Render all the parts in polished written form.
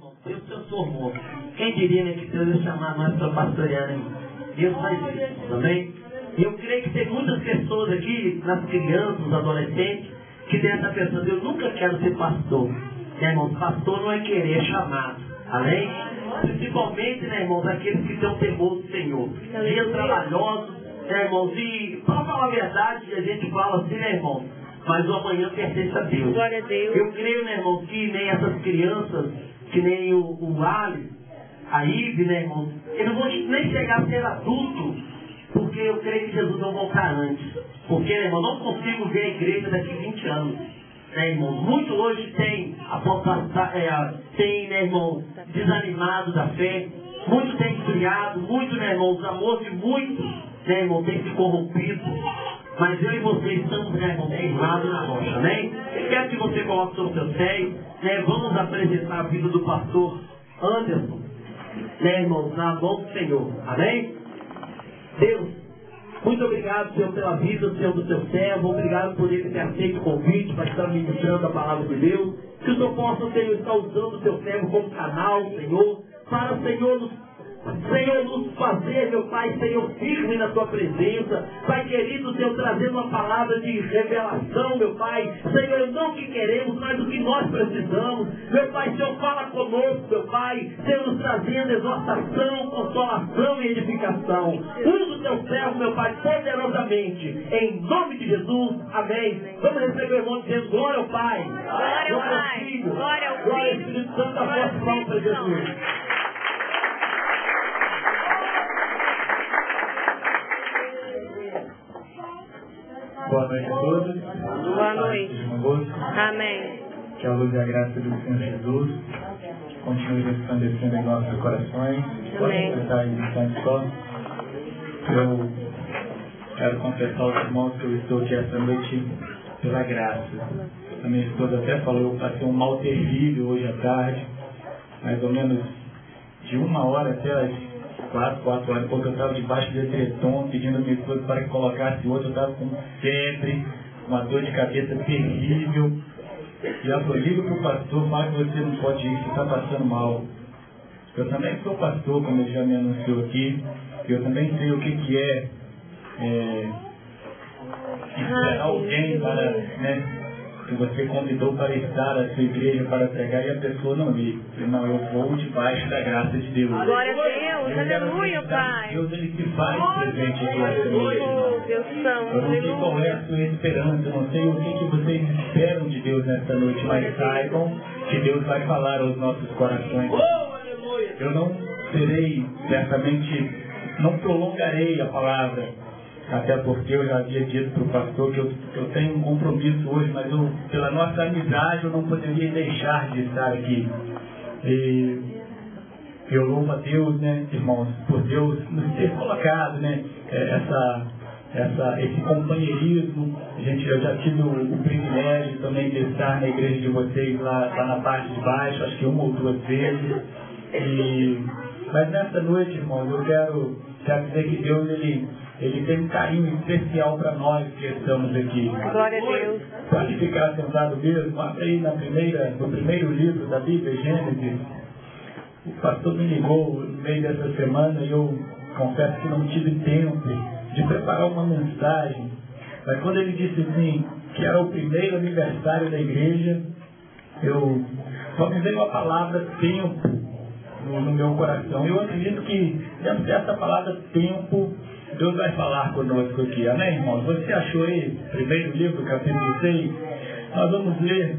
irmão? Deus transformou. Quem diria, né, que Deus ia chamar nós para pastorear, né, irmão? Deus faz isso, também. E eu creio que tem muitas pessoas aqui, nas crianças, nos adolescentes, que tem essa pessoa, eu nunca quero ser pastor. Né, irmão? Pastor não é querer, é chamado. Amém? Principalmente, né, irmãos, aqueles que têm o temor do Senhor. Dias trabalhosos, né, irmãos? E, para falar a verdade, a gente fala assim, né, irmãos? Mas o amanhã pertence a Deus. Glória a Deus. Eu creio, né, irmãos, que nem essas crianças, que nem o Ali, a Ive, né, irmãos? Eles não vão nem chegar a ser adultos, porque eu creio que Jesus não voltar antes. Porque, né, irmão, não consigo ver a igreja daqui a 20 anos. Né, irmão? Muito hoje tem, tem, né, irmão, desanimado da fé. Muito tem esfriado. Muito, né, irmão, os amores de muitos, né, irmão, tem se corrompido. Mas eu e você estamos, né, irmão, firmados na rocha, amém? Quero que você coloque sobre os seus pés, né? Vamos apresentar a vida do pastor Anderson, né, irmãos, na mão do Senhor, amém? Deus, muito obrigado, Senhor, pela vida, Senhor, do seu servo. Obrigado por ele ter aceito o convite para estar ministrando a palavra de Deus. Que o Senhor possa, Senhor, estar usando o seu servo como canal, Senhor, para, Senhor, nos fazer, meu Pai, Senhor, firme na tua presença. Pai querido, Senhor, trazendo uma palavra de revelação, meu Pai. Senhor, não o que queremos, mas o que nós precisamos. Meu Pai, Senhor, fala conosco, meu Pai. Senhor, nos trazendo exortação, consolação e edificação. Usa o teu servo, meu Pai, poderosamente. Em nome de Jesus, amém. Vamos receber o irmão dizendo glória ao Pai. Glória ao Pai. Filho. Glória ao Glória ao Filho. Espírito Santo, a vossa palma para Jesus. Boa noite a todos. Boa noite. Amém. Que a luz e a graça do Senhor Jesus continue resplandecendo em nossos corações. Amém. Pode estar aí distante só. Eu quero confessar aos irmãos que eu estou aqui esta noite pela graça. A minha esposa até falou, eu passei um mal terrível hoje à tarde, mais ou menos de 1h até as 4 horas, porque eu estava debaixo de edredom, pedindo a minha esposa para que colocasse outro. Eu estava com febre, uma dor de cabeça terrível. E ela falou, liga para o pastor, fala que você não pode ir, você está passando mal. Eu também sou pastor, como ele já me anunciou aqui. Eu também sei o que é esperar alguém para, né, que você convidou para estar na sua igreja para pregar e a pessoa não ir. Não, eu vou debaixo da graça de Deus. Glória a Deus, aleluia, Pai. Deus, ele se faz presente aqui nessa noite. Oh, Deus Santo, Eu não sei qual é a sua esperança, eu não sei o que vocês esperam de Deus nessa noite, mas saibam que Deus vai falar aos nossos corações. Eu não serei, certamente, não prolongarei a palavra, até porque eu já havia dito para o pastor que eu tenho um compromisso hoje, mas pela nossa amizade eu não poderia deixar de estar aqui. E eu louvo a Deus, né, irmãos, por Deus nos ter colocado, né, esse companheirismo. Eu já tive o privilégio também de estar na igreja de vocês lá na parte de baixo, acho que 1 ou 2 vezes. Mas nessa noite, irmãos, eu quero dizer que Deus, ele tem um carinho especial para nós que estamos aqui. Glória a Deus. Pode ficar sentado mesmo, abre aí no primeiro livro da Bíblia, Gênesis. O pastor me ligou no meio dessa semana e eu confesso que não tive tempo de preparar uma mensagem. Mas quando ele disse assim, que era o primeiro aniversário da igreja, só me veio a palavra tempo no meu coração. Eu acredito que dentro dessa palavra tempo, Deus vai falar conosco aqui. Amém, irmãos? Você achou aí, primeiro livro, capítulo 6? Nós vamos ler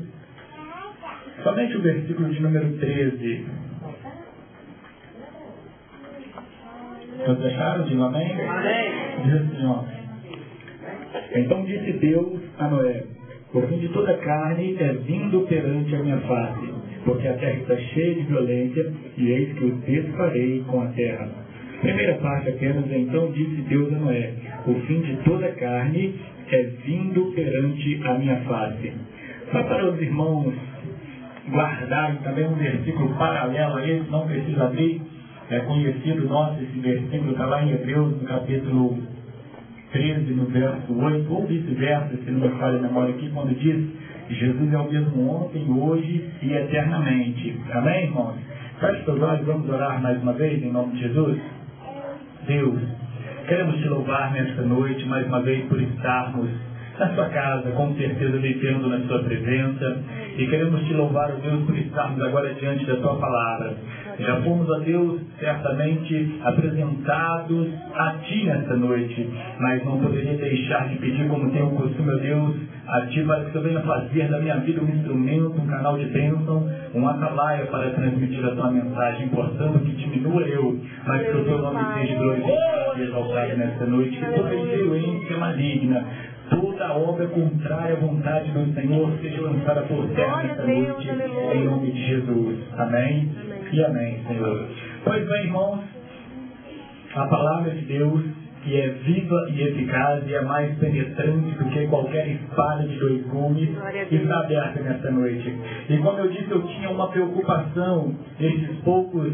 somente o versículo de número 13. Todos acharam? Digam amém? Amém. Diz assim, ó. Então disse Deus a Noé, o fim de toda carne é vindo perante a minha face, porque a terra está cheia de violência, e eis que o desfarei com a terra. Primeira parte apenas, então disse Deus a Noé, o fim de toda carne é vindo perante a minha face. Só para os irmãos guardarem também um versículo paralelo a esse, não precisa abrir, é conhecido nosso esse versículo, está lá em Hebreus, no capítulo 13, no verso 8, ou vice-versa, se não me falha a memória aqui, quando diz Jesus é o mesmo ontem, hoje e eternamente. Amém, irmãos? Feche seus olhos, vamos orar mais uma vez, em nome de Jesus. Deus, queremos te louvar nesta noite, mais uma vez, por estarmos na sua casa, com certeza vivendo na sua presença, e queremos te louvar, ó Deus, por estarmos agora diante da tua palavra. Já fomos, ó Deus, certamente apresentados a ti nesta noite, mas não poderia deixar de pedir, como tem o costume, ó Deus, a ti, para que eu venha fazer da minha vida um instrumento, um canal de bênção, um atalaia para transmitir a tua mensagem, portanto que diminua eu, mas que o teu nome seja glorificado e exaltado nesta noite, que toda influência maligna, toda obra contrária à vontade do Senhor seja lançada por terra nesta noite, em nome de Jesus. Amém? E amém, Senhor. Pois bem, irmãos, a palavra de Deus, que é viva e eficaz e é mais penetrante do que qualquer espada de 2 gumes, está aberta nesta noite. E como eu disse, eu tinha uma preocupação nesses poucos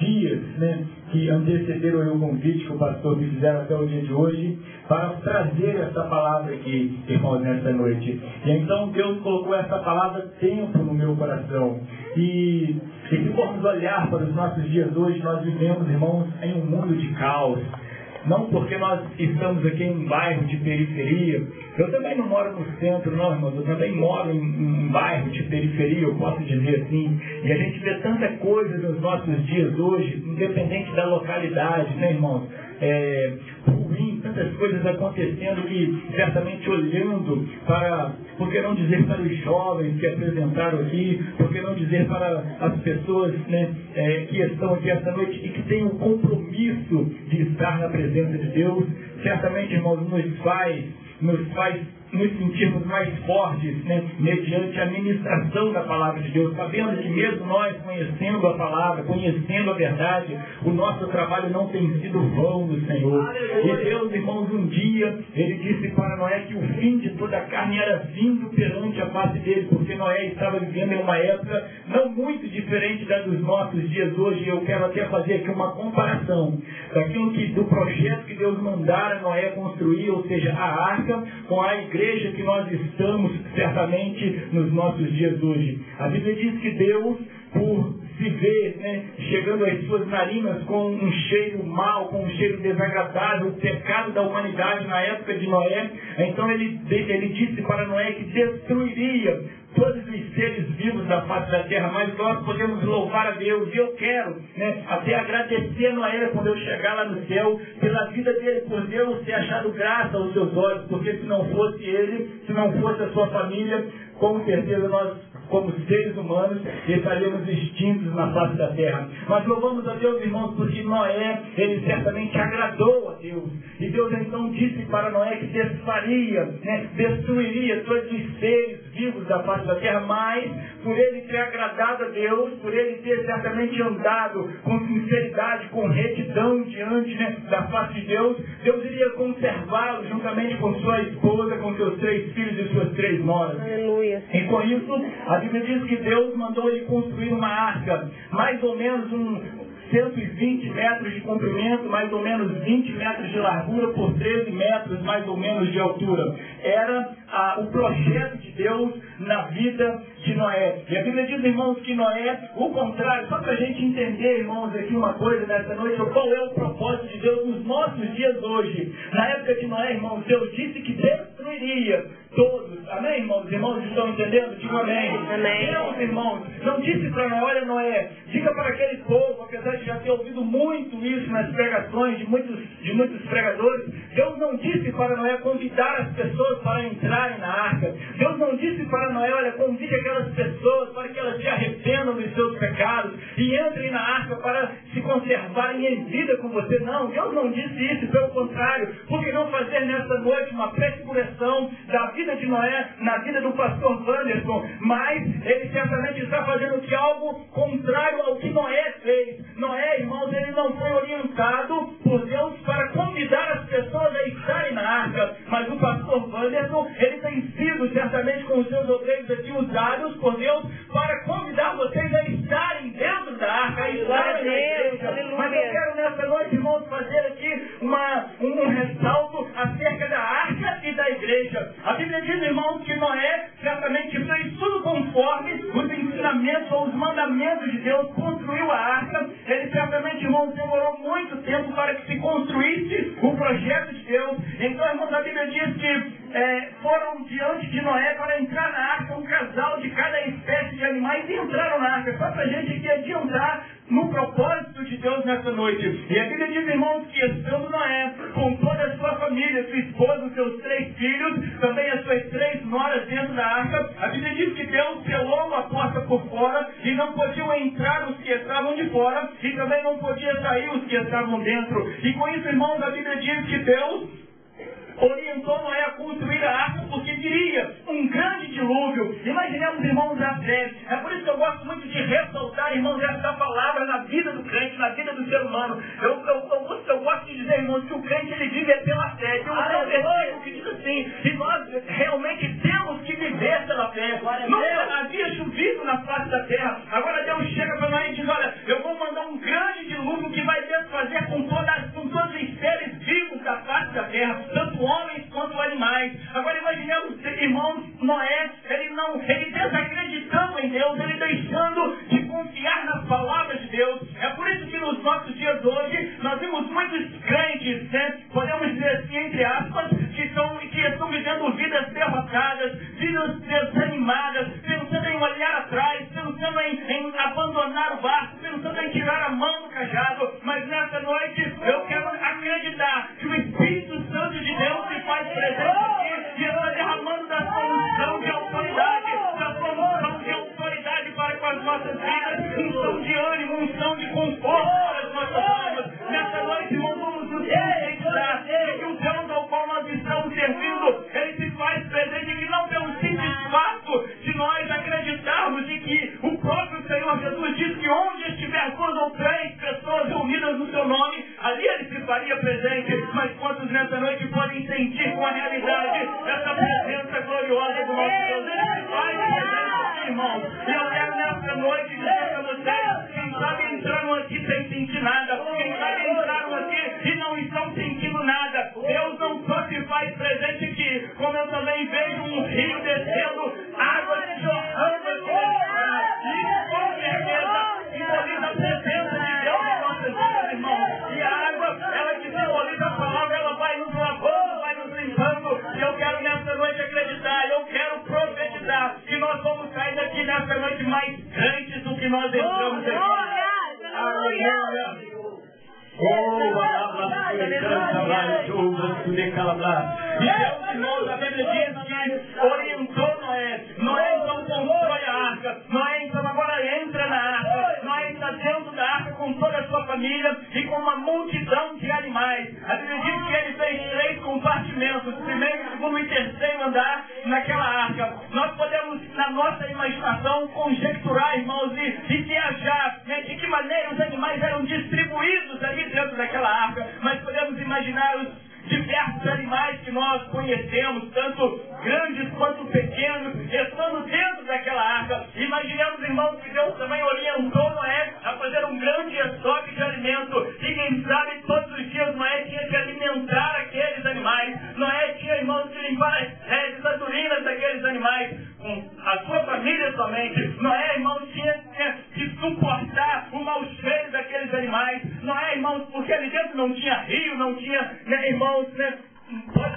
dias, né, que antecederam o convite que o pastor me fizeram até o dia de hoje, para trazer essa palavra aqui, irmãos, nesta noite. E então Deus colocou essa palavra tempo no meu coração. E se formos olhar para os nossos dias hoje, nós vivemos, irmãos, em um mundo de caos. Não porque nós estamos aqui em um bairro de periferia. Eu também não moro no centro, não, irmãos. Eu também moro em um bairro de periferia, eu posso dizer assim. E a gente vê tanta coisa nos nossos dias hoje, independente da localidade, né, irmãos? Ruim, tantas coisas acontecendo que, certamente olhando para, por que não dizer para os jovens que apresentaram aqui, por que não dizer para as pessoas, né, que estão aqui esta noite e que têm o compromisso de estar na presença de Deus, certamente, irmãos, nos faz nos sentirmos mais fortes, né, mediante a ministração da palavra de Deus, sabendo que mesmo nós conhecendo a palavra, conhecendo a verdade, o nosso trabalho não tem sido vão no Senhor. E Deus, irmãos, um dia, Ele disse para Noé que o fim de toda a carne era vindo perante a face dele, porque Noé estava vivendo em uma época não muito diferente da dos nossos dias hoje. Eu quero até fazer aqui uma comparação daquilo do projeto que Deus mandara Noé construir, ou seja, a arca, com a igreja que nós estamos certamente nos nossos dias hoje. A Bíblia diz que Deus, por se ver, né, chegando às suas narinas com um cheiro mau, com um cheiro desagradável, o pecado da humanidade na época de Noé, então ele disse para Noé que destruiria todos os seres vivos da face da terra, mas nós podemos louvar a Deus, e eu quero, né, até agradecer a Noé quando eu chegar lá no céu, pela vida dele, por Deus ter achado graça aos seus olhos, porque se não fosse ele, se não fosse a sua família, com certeza nós, como seres humanos, estaríamos extintos na face da terra. Mas louvamos a Deus, irmãos, porque Noé, ele certamente agradou a Deus. E Deus então disse para Noé que desfaria, né, destruiria todos os seres vivos da face da terra, mas por ele ter agradado a Deus, por ele ter certamente andado com sinceridade, com retidão diante, né, da face de Deus, Deus iria conservá-lo juntamente com sua esposa, com seus 3 filhos e suas 3 noras. Aleluia. E com isso, a Bíblia diz que Deus mandou ele construir uma arca, mais ou menos 120 metros de comprimento, mais ou menos 20 metros de largura por 13 metros, mais ou menos, de altura. Era o projeto de Deus na vida de Noé. E a Bíblia diz, irmãos, que Noé, o contrário, só para a gente entender, irmãos, aqui uma coisa nessa noite, qual é o propósito de Deus nos nossos dias hoje. Na época de Noé, irmãos, Deus disse que destruiria todos. Amém, irmãos? Os irmãos estão entendendo? Digam amém. Amém. Deus, irmãos, não disse para Noé, olha, Noé, diga para aquele povo, apesar de já ter ouvido muito isso nas pregações de muitos pregadores, Deus não disse para Noé convidar as pessoas para entrarem na arca. Deus não disse para Noé, olha, convide aquelas pessoas para que elas se arrependam dos seus pecados e entrem na arca para se conservarem em vida com você. Não, Deus não disse isso, pelo contrário. Por que não fazer nessa noite uma prefiguração da vida de Noé na vida do pastor Wanderson? Mas ele certamente está fazendo que algo contrário ao que Noé fez. Noé, irmãos, ele não foi orientado por Deus para convidar as pessoas a estarem na arca, mas o pastor Wanderson, ele tem sido certamente com os seus obreiros aqui usados por Deus para convidar vocês a estarem dentro da arca, a estarem na igreja. Mas eu quero nessa noite, irmãos, fazer aqui um ressalto acerca da arca e da igreja. A Bíblia diz, irmãos, que ensinamentos ou os mandamentos de Deus, construiu a arca. Ele certamente, irmãos, demorou muito tempo para que se construísse o projeto de Deus. Então, irmãos, a Bíblia diz que foram diante de Noé para entrar na arca um casal de cada espécie de animais e entraram na arca. Só para a gente aqui adiantar no propósito de Deus nessa noite. E a Bíblia diz, irmãos, que estando Noé com toda a sua família, sua esposa, os seus 3 filhos, também as suas 3 noras dentro da arca, a Bíblia diz que Deus selou a porta por fora e não podiam entrar os que estavam de fora e também não podia sair os que estavam dentro. E com isso, irmãos, a Bíblia diz que Deus orientou Noé a construir a arca porque viria um grande dilúvio. Imaginemos, irmãos, a fé. É por isso que eu gosto muito de ressaltar, irmãos, essa palavra na vida do crente, na vida do ser humano. Eu gosto de dizer, irmãos, que o crente ele vive pela fé. Tem um versículo que diz assim, e nós realmente temos que viver pela fé. Nunca havia chovido na face da terra. Agora Deus chega para nós e diz, olha, eu vou mandar um grande dilúvio que vai desfazer com todos os seres vivos da face da terra, tanto homens quanto animais. Agora imaginemos, irmãos, Noé, ele desacreditando em Deus, ele deixando de confiar nas palavras de Deus. É por isso que nos nossos dias hoje, nós vimos muitos crentes, né, podemos dizer assim, entre aspas, que estão vivendo vidas derrotadas, vidas desanimadas, pensando em olhar atrás, pensando em abandonar o barco, pensando em tirar a mão do cajado. Mas nessa noite, eu quero acreditar que o Espírito Santo de Deus se faz presente aqui e está derramando da sua unção de autoridade, para com as nossas vidas, unção de ânimo, unção de conforto para as nossas almas. Nessa noite, irmãos, vamos nos conscientizar de que o Deus ao qual nós estamos servindo, ele se faz presente que não pelo simples fato de nós acreditarmos de que o próprio Senhor Jesus diz que onde estiver 2 ou 3 pessoas reunidas no seu nome, ali ele se faria presente. Mas quantos nessa noite podem sentir com a realidade essa presença gloriosa do nosso Deus? Ele se faz presente, irmãos. E eu quero nessa noite dizer para vocês, quem sabe entraram aqui sem sentir nada, quem sabe entraram aqui e não estão sentindo nada. Deus não só se faz presente aqui, como eu também vejo um rio descendo, água jorrando aqui. E com certeza simboliza a presença de Deus em nossas vidas, irmãos. E a água, ela que simboliza a palavra, ela vai nos lavando, vai nos limpando. E eu quero nessa noite acreditar, eu quero profetizar que nós vamos sair daqui nessa noite mais crentes do que nós entramos aqui. Aleluia! E Deus, irmãos, a Bíblia diz que orientou Noé. Noé então constrói a arca. Noé então agora entra na arca. Noé está dentro da arca com toda a sua família e com uma multidão de animais. A Bíblia diz que ele fez 3 compartimentos, primeiro, segundo e terceiro andar naquela arca. Nós podemos, na nossa imaginação, conjecturar, irmãos, e viajar, né, de que maneira os animais eram distribuídos ali dentro daquela arca. Mas podemos imaginar os diversos animais que nós conhecemos, tanto grandes quanto pequenos, estando dentro daquela arca. Imaginemos, irmãos, que Deus também orientou Noé a fazer um grande estoque de alimento. E quem sabe todos os dias Noé tinha que alimentar aqueles animais. Noé tinha, irmãos, que limpar as redes, as urinas daqueles animais, com a sua família somente. Noé, irmãos, tinha que suportar o mau cheiro daqueles animais. Noé, irmãos, porque ali dentro não tinha rio, não tinha, né, irmãos,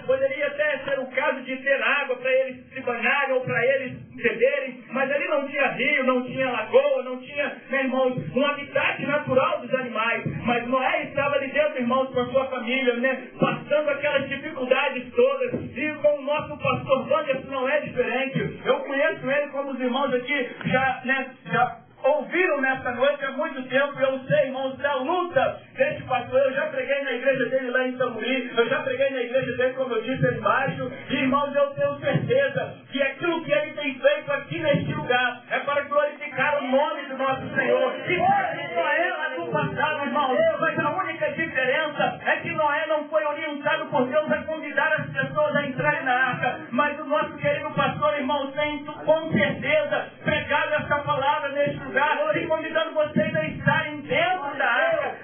poderia até ser o caso de ter água para eles se banharem ou para eles beberem, mas ali não tinha rio, não tinha lagoa, não tinha, né, irmãos, um habitat natural dos animais. Mas Noé estava ali dentro, irmãos, com a sua família, né, passando aquelas dificuldades todas. E com o nosso pastor Wanderson não é diferente. Eu conheço ele, como os irmãos aqui já ouviram nessa noite há muito tempo. Eu sei, irmãos, da luta desse pastor. Eu já preguei na igreja dele lá em Tamuri, eu já preguei na igreja dele, como eu disse, ali embaixo. E, irmãos, eu tenho certeza que aquilo que ele tem feito aqui neste lugar é para glorificar o nome do nosso Senhor. E Noé lá do passado, irmãos, mas a única diferença é que Noé não foi orientado por Deus a convidar as pessoas a entrarem na arca. Mas o nosso querido pastor, irmãos, tem com certeza